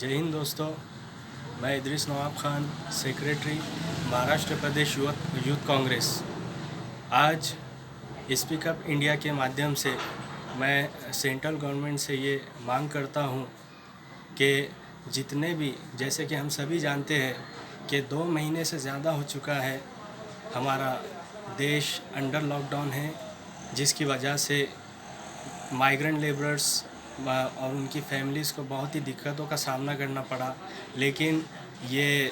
जय हिंद दोस्तों। मैं इदरीस नवाब खान, सेक्रेटरी महाराष्ट्र प्रदेश यूथ कांग्रेस। आज स्पीक अप इंडिया के माध्यम से मैं सेंट्रल गवर्नमेंट से ये मांग करता हूँ कि जितने भी, जैसे कि हम सभी जानते हैं कि 2 महीने से ज़्यादा हो चुका है हमारा देश अंडर लॉकडाउन है, जिसकी वजह से माइग्रेंट लेबरर्स और उनकी फैमिलीज़ को बहुत ही दिक्कतों का सामना करना पड़ा। लेकिन ये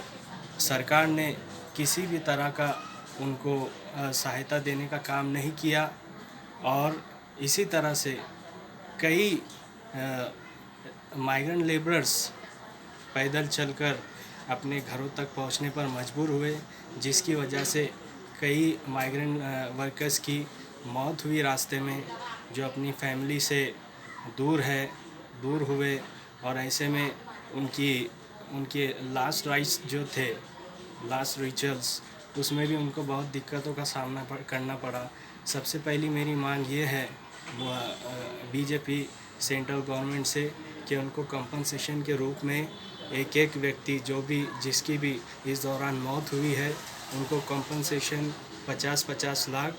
सरकार ने किसी भी तरह का उनको सहायता देने का काम नहीं किया और इसी तरह से कई माइग्रेंट लेबरर्स पैदल चलकर अपने घरों तक पहुंचने पर मजबूर हुए, जिसकी वजह से कई माइग्रेंट वर्कर्स की मौत हुई रास्ते में, जो अपनी फैमिली से दूर हुए। और ऐसे में उनके लास्ट राइट्स जो थे, लास्ट रिचुअल्स, उसमें भी उनको बहुत दिक्कतों का सामना करना पड़ा। सबसे पहली मेरी मांग ये है बीजेपी सेंट्रल गवर्नमेंट से कि उनको कंपनसेशन के रूप में एक व्यक्ति जिसकी भी इस दौरान मौत हुई है, उनको कंपनसेशन 50-50 लाख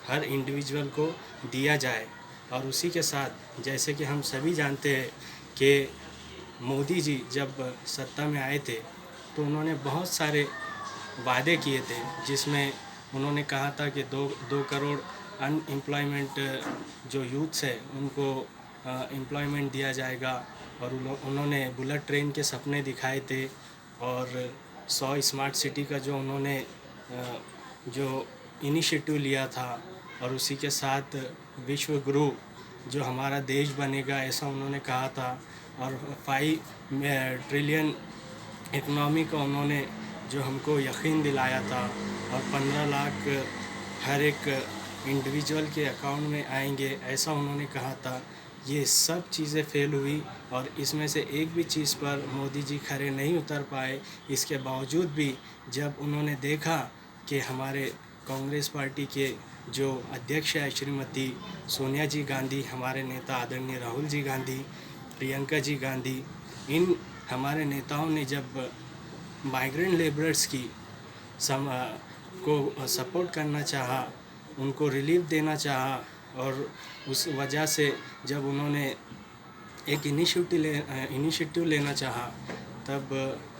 हर इंडिविजुअल को दिया जाए। और उसी के साथ, जैसे कि हम सभी जानते हैं कि मोदी जी जब सत्ता में आए थे तो उन्होंने बहुत सारे वादे किए थे, जिसमें उन्होंने कहा था कि 2 करोड़ अनएम्प्लॉयमेंट जो यूथ्स है उनको एम्प्लॉयमेंट दिया जाएगा। और उन्होंने बुलेट ट्रेन के सपने दिखाए थे और 100 स्मार्ट सिटी का जो उन्होंने जो इनिशिएटिव लिया था, और उसी के साथ विश्व गुरु जो हमारा देश बनेगा, ऐसा उन्होंने कहा था। और 5 ट्रिलियन इकनॉमी का उन्होंने जो हमको यकीन दिलाया था, और 15 लाख हर एक इंडिविजुअल के अकाउंट में आएंगे, ऐसा उन्होंने कहा था। ये सब चीज़ें फेल हुई और इसमें से एक भी चीज़ पर मोदी जी खरे नहीं उतर पाए। इसके बावजूद भी जब उन्होंने देखा कि हमारे कांग्रेस पार्टी के जो अध्यक्ष है श्रीमती सोनिया जी गांधी, हमारे नेता आदरणीय राहुल जी गांधी, प्रियंका जी गांधी, इन हमारे नेताओं ने जब माइग्रेंट लेबरर्स को सपोर्ट करना चाहा, उनको रिलीफ देना चाहा, और उस वजह से जब उन्होंने एक इनिशिएटिव लेना चाहा, तब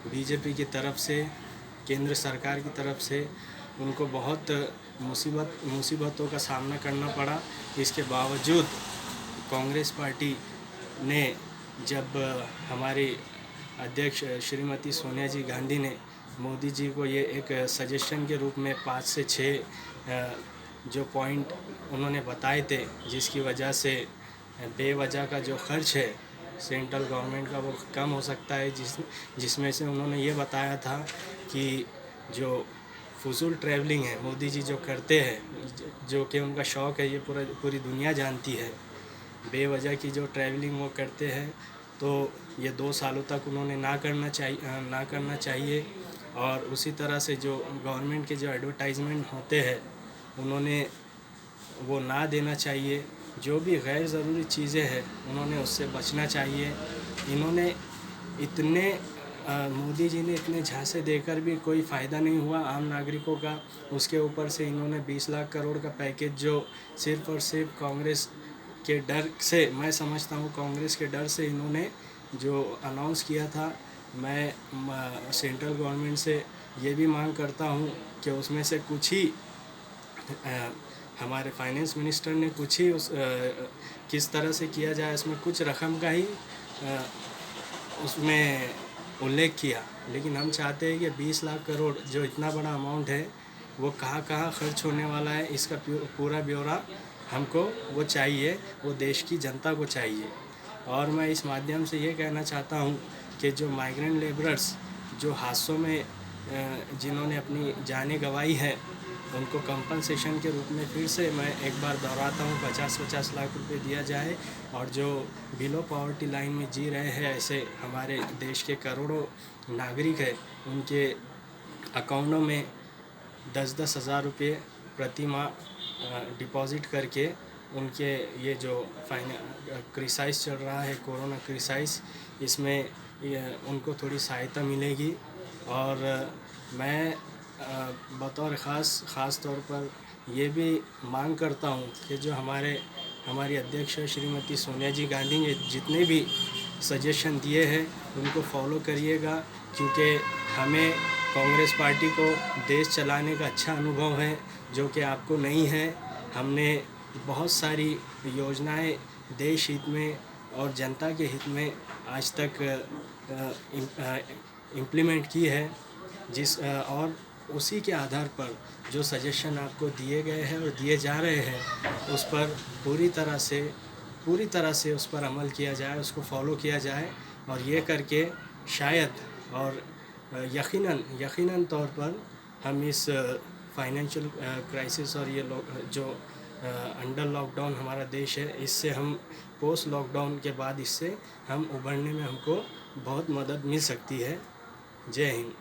बीजेपी की तरफ से, केंद्र सरकार की तरफ से उनको बहुत मुसीबतों का सामना करना पड़ा। इसके बावजूद कांग्रेस पार्टी ने, जब हमारी अध्यक्ष श्रीमती सोनिया जी गांधी ने मोदी जी को ये एक सजेशन के रूप में 5 से 6 जो पॉइंट उन्होंने बताए थे, जिसकी वजह से बेवजह का जो खर्च है सेंट्रल गवर्नमेंट का वो कम हो सकता है, जिसमें से उन्होंने ये बताया था कि जो फजूल ट्रैवलिंग है मोदी जी जो करते हैं, जो कि उनका शौक़ है, ये पूरी दुनिया जानती है, बेवजह की जो ट्रैवलिंग वो करते हैं, तो ये 2 सालों तक उन्होंने ना करना चाहिए। और उसी तरह से जो गवर्नमेंट के जो एडवर्टाइजमेंट होते हैं, उन्होंने वो ना देना चाहिए। जो भी गैर ज़रूरी चीज़ें हैं उन्होंने उससे बचना चाहिए। मोदी जी ने इतने झांसे देकर भी कोई फ़ायदा नहीं हुआ आम नागरिकों का। उसके ऊपर से इन्होंने 20 लाख करोड़ का पैकेज जो सिर्फ़ और सिर्फ कांग्रेस के डर से, मैं समझता हूँ कांग्रेस के डर से इन्होंने जो अनाउंस किया था। मैं सेंट्रल गवर्नमेंट से ये भी मांग करता हूँ कि उसमें से कुछ ही हमारे फाइनेंस मिनिस्टर ने कुछ ही किस तरह से किया जाए, इसमें कुछ रकम का ही उसमें उल्लेख किया। लेकिन हम चाहते हैं कि 20 लाख करोड़ जो इतना बड़ा अमाउंट है, वो कहाँ खर्च होने वाला है, इसका पूरा ब्यौरा हमको वो चाहिए, वो देश की जनता को चाहिए। और मैं इस माध्यम से ये कहना चाहता हूँ कि जो माइग्रेंट लेबरर्स जो हादसों में जिन्होंने अपनी जानें गंवाई है, उनको कंपनसेशन के रूप में फिर से मैं एक बार दोहराता हूँ 50-50 लाख रुपए दिया जाए। और जो बिलो पॉवर्टी लाइन में जी रहे हैं, ऐसे हमारे देश के करोड़ों नागरिक हैं, उनके अकाउंटों में 10-10 हज़ार रुपये प्रति माह डिपॉज़िट करके उनके ये जो क्रिसाइस चल रहा है, कोरोना क्रिसाइस, इसमें उनको थोड़ी सहायता मिलेगी। और मैं बतौर ख़ास तौर पर ये भी मांग करता हूँ कि जो हमारी अध्यक्ष श्रीमती सोनिया जी गांधी ने जितने भी सजेशन दिए हैं उनको फॉलो करिएगा, क्योंकि हमें कांग्रेस पार्टी को देश चलाने का अच्छा अनुभव है जो कि आपको नहीं है। हमने बहुत सारी योजनाएं देश हित में और जनता के हित में आज तक इम्प्लीमेंट की है, और उसी के आधार पर जो सजेशन आपको दिए गए हैं और दिए जा रहे हैं उस पर पूरी तरह से उस पर अमल किया जाए, उसको फॉलो किया जाए। और ये करके शायद और यकीनन तौर पर हम इस फाइनेंशियल क्राइसिस और ये जो अंडर लॉकडाउन हमारा देश है, इससे हम पोस्ट लॉकडाउन के बाद इससे हम उभरने में हमको बहुत मदद मिल सकती है। जय हिंद।